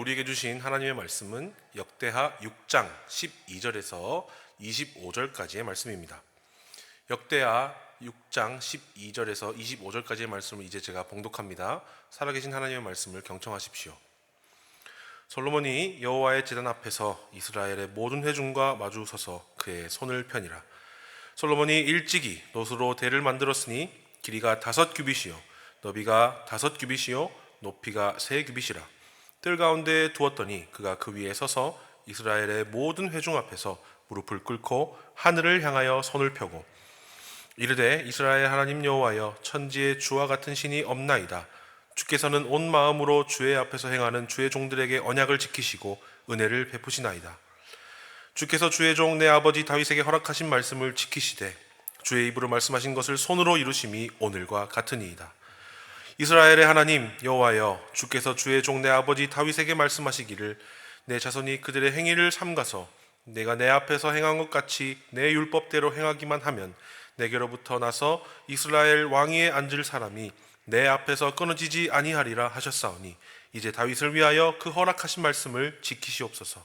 우리에게 주신 하나님의 말씀은 역대하 6장 12절에서 25절까지의 말씀입니다. 역대하 6장 12절에서 25절까지의 말씀을 이제 제가 봉독합니다. 살아계신 하나님의 말씀을 경청하십시오. 솔로몬이 여호와의 제단 앞에서 이스라엘의 모든 회중과 마주 서서 그의 손을 펴니라. 솔로몬이 일찍이 놋으로 대를 만들었으니 길이가 5규빗이요 너비가 5규빗이요 높이가 3규빗이라. 뜰 가운데 두었더니 그가 그 위에 서서 이스라엘의 모든 회중 앞에서 무릎을 꿇고 하늘을 향하여 손을 펴고 이르되 이스라엘 하나님 여호와여, 천지에 주와 같은 신이 없나이다. 주께서는 온 마음으로 주의 앞에서 행하는 주의 종들에게 언약을 지키시고 은혜를 베푸시나이다. 주께서 주의 종 내 아버지 다윗에게 허락하신 말씀을 지키시되 주의 입으로 말씀하신 것을 손으로 이루심이 오늘과 같으니이다. 이스라엘의 하나님 여호와여, 주께서 주의 종 내 아버지 다윗에게 말씀하시기를 내 자손이 그들의 행위를 삼가서 내가 내 앞에서 행한 것 같이 내 율법대로 행하기만 하면 내게로부터 나서 이스라엘 왕위에 앉을 사람이 내 앞에서 끊어지지 아니하리라 하셨사오니 이제 다윗을 위하여 그 허락하신 말씀을 지키시옵소서.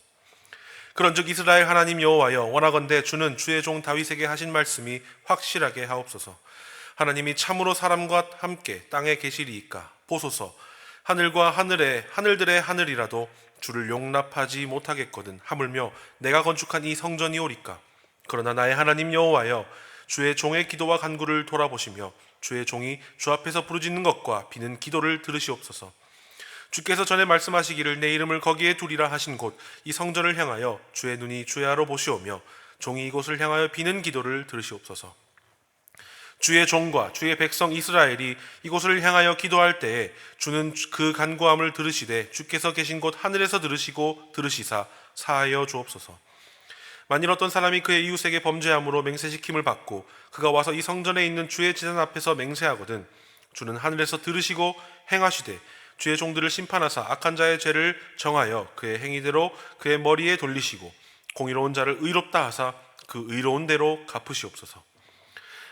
그런즉 이스라엘 하나님 여호와여, 원하건대 주는 주의 종 다윗에게 하신 말씀이 확실하게 하옵소서. 하나님이 참으로 사람과 함께 땅에 계시리이까 보소서. 하늘과 하늘들의 하늘이라도 주를 용납하지 못하겠거든 하물며 내가 건축한 이 성전이오리까. 그러나 나의 하나님 여호와여, 주의 종의 기도와 간구를 돌아보시며 주의 종이 주 앞에서 부르짖는 것과 비는 기도를 들으시옵소서. 주께서 전에 말씀하시기를 내 이름을 거기에 두리라 하신 곳 이 성전을 향하여 주의 눈이 주야로 보시오며 종이 이곳을 향하여 비는 기도를 들으시옵소서. 주의 종과 주의 백성 이스라엘이 이곳을 향하여 기도할 때에 주는 그 간구함을 들으시되 주께서 계신 곳 하늘에서 들으시고 들으시사 사하여 주옵소서. 만일 어떤 사람이 그의 이웃에게 범죄함으로 맹세시킴을 받고 그가 와서 이 성전에 있는 주의 제단 앞에서 맹세하거든 주는 하늘에서 들으시고 행하시되 주의 종들을 심판하사 악한 자의 죄를 정하여 그의 행위대로 그의 머리에 돌리시고 공의로운 자를 의롭다 하사 그 의로운 대로 갚으시옵소서.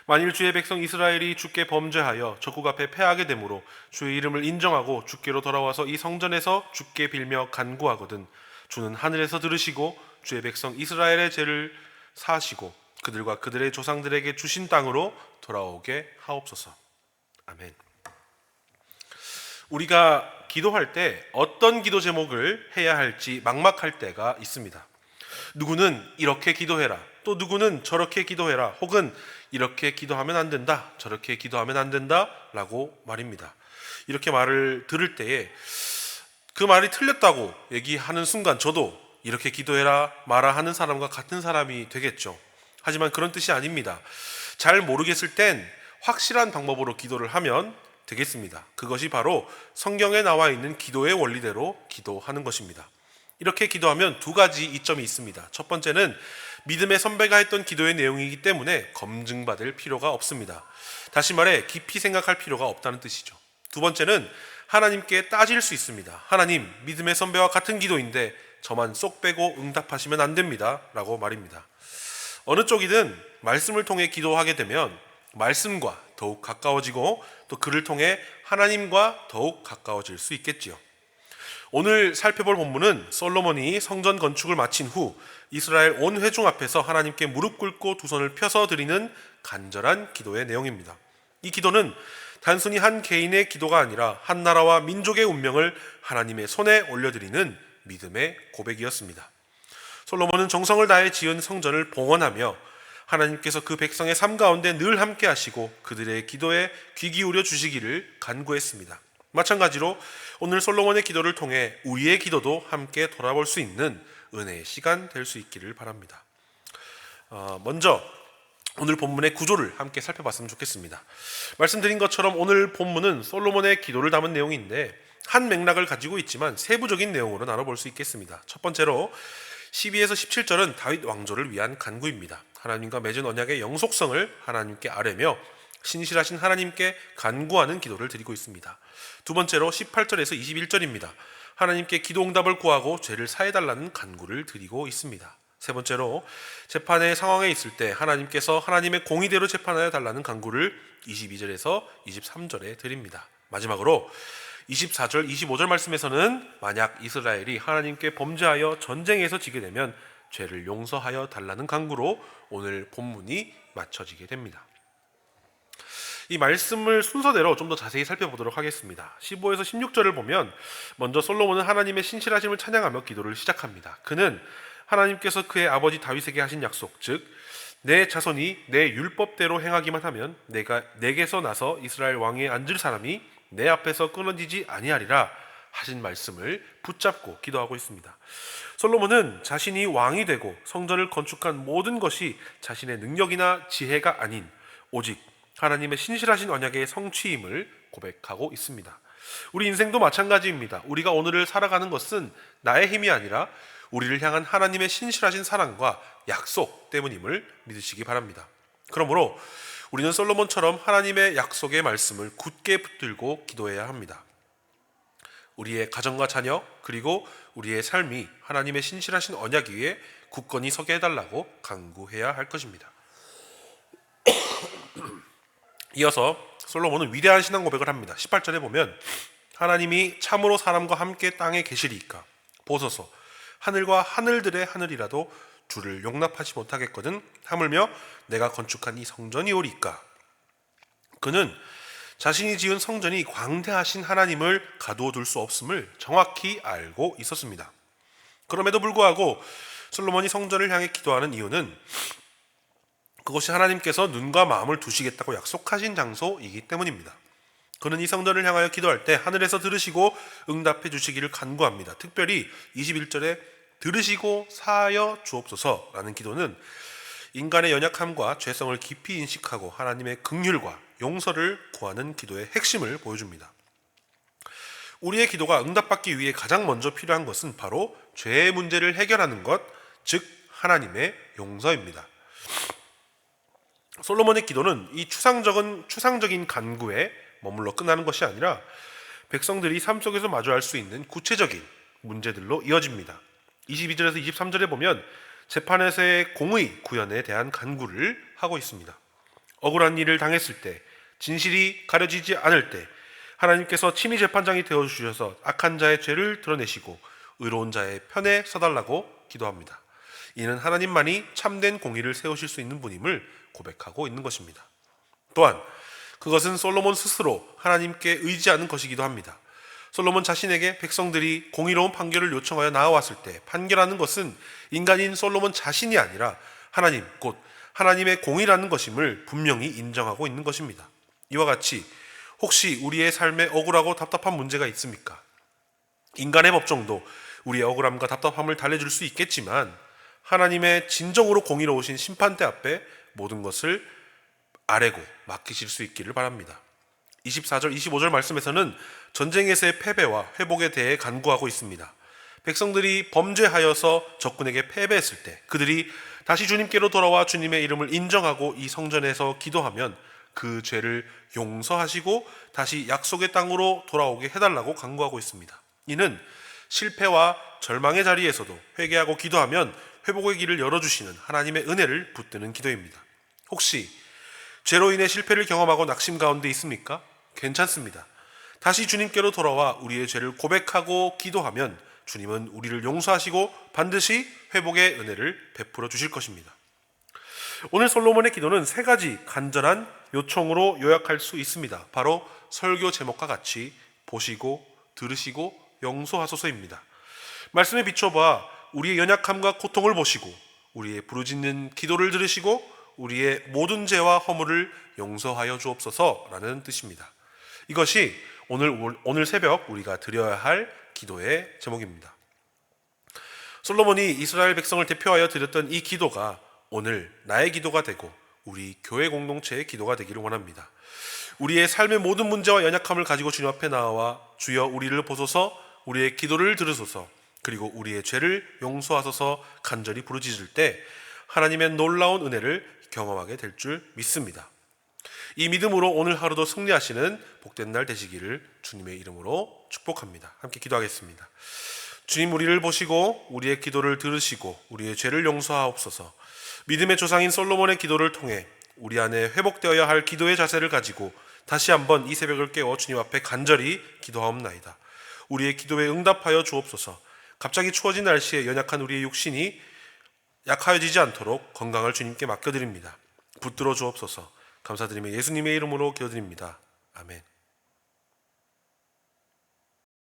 만일 주의 백성 이스라엘이 주께 범죄하여 적국 앞에 패하게 되므로 주의 이름을 인정하고 주께로 돌아와서 이 성전에서 주께 빌며 간구하거든 주는 하늘에서 들으시고 주의 백성 이스라엘의 죄를 사하시고 그들과 그들의 조상들에게 주신 땅으로 돌아오게 하옵소서. 아멘. 우리가 기도할 때 어떤 기도 제목을 해야 할지 막막할 때가 있습니다. 누구는 이렇게 기도해라, 또 누구는 저렇게 기도해라, 혹은 이렇게 기도하면 안 된다, 저렇게 기도하면 안 된다 라고 말입니다. 이렇게 말을 들을 때에 그 말이 틀렸다고 얘기하는 순간 저도 이렇게 기도해라 마라 하는 사람과 같은 사람이 되겠죠. 하지만 그런 뜻이 아닙니다. 잘 모르겠을 땐 확실한 방법으로 기도를 하면 되겠습니다. 그것이 바로 성경에 나와 있는 기도의 원리대로 기도하는 것입니다. 이렇게 기도하면 두 가지 이점이 있습니다. 첫 번째는 믿음의 선배가 했던 기도의 내용이기 때문에 검증받을 필요가 없습니다. 다시 말해 깊이 생각할 필요가 없다는 뜻이죠. 두 번째는 하나님께 따질 수 있습니다. 하나님, 믿음의 선배와 같은 기도인데 저만 쏙 빼고 응답하시면 안 됩니다 라고 말입니다. 어느 쪽이든 말씀을 통해 기도하게 되면 말씀과 더욱 가까워지고 또 그를 통해 하나님과 더욱 가까워질 수 있겠지요. 오늘 살펴볼 본문은 솔로몬이 성전 건축을 마친 후 이스라엘 온 회중 앞에서 하나님께 무릎 꿇고 두 손을 펴서 드리는 간절한 기도의 내용입니다. 이 기도는 단순히 한 개인의 기도가 아니라 한 나라와 민족의 운명을 하나님의 손에 올려드리는 믿음의 고백이었습니다. 솔로몬은 정성을 다해 지은 성전을 봉헌하며 하나님께서 그 백성의 삶 가운데 늘 함께 하시고 그들의 기도에 귀 기울여 주시기를 간구했습니다. 마찬가지로 오늘 솔로몬의 기도를 통해 우리의 기도도 함께 돌아볼 수 있는 은혜의 시간 될 수 있기를 바랍니다. 먼저 오늘 본문의 구조를 함께 살펴봤으면 좋겠습니다. 말씀드린 것처럼 오늘 본문은 솔로몬의 기도를 담은 내용인데 한 맥락을 가지고 있지만 세부적인 내용으로 나눠볼 수 있겠습니다. 첫 번째로 12에서 17절은 다윗 왕조를 위한 간구입니다. 하나님과 맺은 언약의 영속성을 하나님께 아뢰며 신실하신 하나님께 간구하는 기도를 드리고 있습니다. 두 번째로 18절에서 21절입니다. 하나님께 기도 응답을 구하고 죄를 사해달라는 간구를 드리고 있습니다. 세 번째로 재판의 상황에 있을 때 하나님께서 하나님의 공의대로 재판하여 달라는 간구를 22절에서 23절에 드립니다. 마지막으로 24절, 25절 말씀에서는 만약 이스라엘이 하나님께 범죄하여 전쟁에서 지게 되면 죄를 용서하여 달라는 간구로 오늘 본문이 마쳐지게 됩니다. 이 말씀을 순서대로 좀 더 자세히 살펴보도록 하겠습니다. 15에서 16절을 보면 먼저 솔로몬은 하나님의 신실하심을 찬양하며 기도를 시작합니다. 그는 하나님께서 그의 아버지 다윗에게 하신 약속, 즉 내 자손이 내 율법대로 행하기만 하면 내가 내게서 나서 이스라엘 왕위에 앉을 사람이 내 앞에서 끊어지지 아니하리라 하신 말씀을 붙잡고 기도하고 있습니다. 솔로몬은 자신이 왕이 되고 성전을 건축한 모든 것이 자신의 능력이나 지혜가 아닌 오직 하나님의 신실하신 언약의 성취임을 고백하고 있습니다. 우리 인생도 마찬가지입니다. 우리가 오늘을 살아가는 것은 나의 힘이 아니라 우리를 향한 하나님의 신실하신 사랑과 약속 때문임을 믿으시기 바랍니다. 그러므로 우리는 솔로몬처럼 하나님의 약속의 말씀을 굳게 붙들고 기도해야 합니다. 우리의 가정과 자녀 그리고 우리의 삶이 하나님의 신실하신 언약 위에 굳건히 서게 해달라고 간구해야 할 것입니다. 이어서 솔로몬은 위대한 신앙 고백을 합니다. 18절에 보면 하나님이 참으로 사람과 함께 땅에 계시리이까 보소서 하늘과 하늘들의 하늘이라도 주를 용납하지 못하겠거든 하물며 내가 건축한 이 성전이 오리까. 그는 자신이 지은 성전이 광대하신 하나님을 가두어 둘 수 없음을 정확히 알고 있었습니다. 그럼에도 불구하고 솔로몬이 성전을 향해 기도하는 이유는 그것이 하나님께서 눈과 마음을 두시겠다고 약속하신 장소이기 때문입니다. 그는 이 성전을 향하여 기도할 때 하늘에서 들으시고 응답해 주시기를 간구합니다. 특별히 21절에 들으시고 사하여 주옵소서라는 기도는 인간의 연약함과 죄성을 깊이 인식하고 하나님의 긍휼과 용서를 구하는 기도의 핵심을 보여줍니다. 우리의 기도가 응답받기 위해 가장 먼저 필요한 것은 바로 죄의 문제를 해결하는 것, 즉 하나님의 용서입니다. 솔로몬의 기도는 이 추상적인 간구에 머물러 끝나는 것이 아니라 백성들이 삶 속에서 마주할 수 있는 구체적인 문제들로 이어집니다. 22절에서 23절에 보면 재판에서의 공의 구현에 대한 간구를 하고 있습니다. 억울한 일을 당했을 때, 진실이 가려지지 않을 때 하나님께서 친히 재판장이 되어주셔서 악한 자의 죄를 드러내시고 의로운 자의 편에 서달라고 기도합니다. 이는 하나님만이 참된 공의를 세우실 수 있는 분임을 고백하고 있는 것입니다. 또한 그것은 솔로몬 스스로 하나님께 의지하는 것이기도 합니다. 솔로몬 자신에게 백성들이 공의로운 판결을 요청하여 나아왔을 때 판결하는 것은 인간인 솔로몬 자신이 아니라 하나님, 곧 하나님의 공의라는 것임을 분명히 인정하고 있는 것입니다. 이와 같이 혹시 우리의 삶에 억울하고 답답한 문제가 있습니까? 인간의 법정도 우리의 억울함과 답답함을 달래줄 수 있겠지만 하나님의 진정으로 공의로우신 심판대 앞에 모든 것을 아뢰고 맡기실 수 있기를 바랍니다. 24절, 25절 말씀에서는 전쟁에서의 패배와 회복에 대해 간구하고 있습니다. 백성들이 범죄하여서 적군에게 패배했을 때 그들이 다시 주님께로 돌아와 주님의 이름을 인정하고 이 성전에서 기도하면 그 죄를 용서하시고 다시 약속의 땅으로 돌아오게 해달라고 간구하고 있습니다. 이는 실패와 절망의 자리에서도 회개하고 기도하면 회복의 길을 열어주시는 하나님의 은혜를 붙드는 기도입니다. 혹시 죄로 인해 실패를 경험하고 낙심 가운데 있습니까? 괜찮습니다. 다시 주님께로 돌아와 우리의 죄를 고백하고 기도하면 주님은 우리를 용서하시고 반드시 회복의 은혜를 베풀어 주실 것입니다. 오늘 솔로몬의 기도는 세 가지 간절한 요청으로 요약할 수 있습니다. 바로 설교 제목과 같이 보시고 들으시고 용서하소서입니다. 말씀에 비춰봐 우리의 연약함과 고통을 보시고 우리의 부르짖는 기도를 들으시고 우리의 모든 죄와 허물을 용서하여 주옵소서라는 뜻입니다. 이것이 오늘 새벽 우리가 드려야 할 기도의 제목입니다. 솔로몬이 이스라엘 백성을 대표하여 드렸던 이 기도가 오늘 나의 기도가 되고 우리 교회 공동체의 기도가 되기를 원합니다. 우리의 삶의 모든 문제와 연약함을 가지고 주님 앞에 나와 주여 우리를 보소서, 우리의 기도를 들으소서, 그리고 우리의 죄를 용서하소서 간절히 부르짖을 때 하나님의 놀라운 은혜를 경험하게 될 줄 믿습니다. 이 믿음으로 오늘 하루도 승리하시는 복된 날 되시기를 주님의 이름으로 축복합니다. 함께 기도하겠습니다. 주님, 우리를 보시고 우리의 기도를 들으시고 우리의 죄를 용서하옵소서. 믿음의 조상인 솔로몬의 기도를 통해 우리 안에 회복되어야 할 기도의 자세를 가지고 다시 한번 이 새벽을 깨워 주님 앞에 간절히 기도하옵나이다. 우리의 기도에 응답하여 주옵소서. 갑자기 추워진 날씨에 연약한 우리의 육신이 약하여지지 않도록 건강을 주님께 맡겨드립니다. 붙들어 주옵소서. 감사드리며 예수님의 이름으로 기도드립니다. 아멘.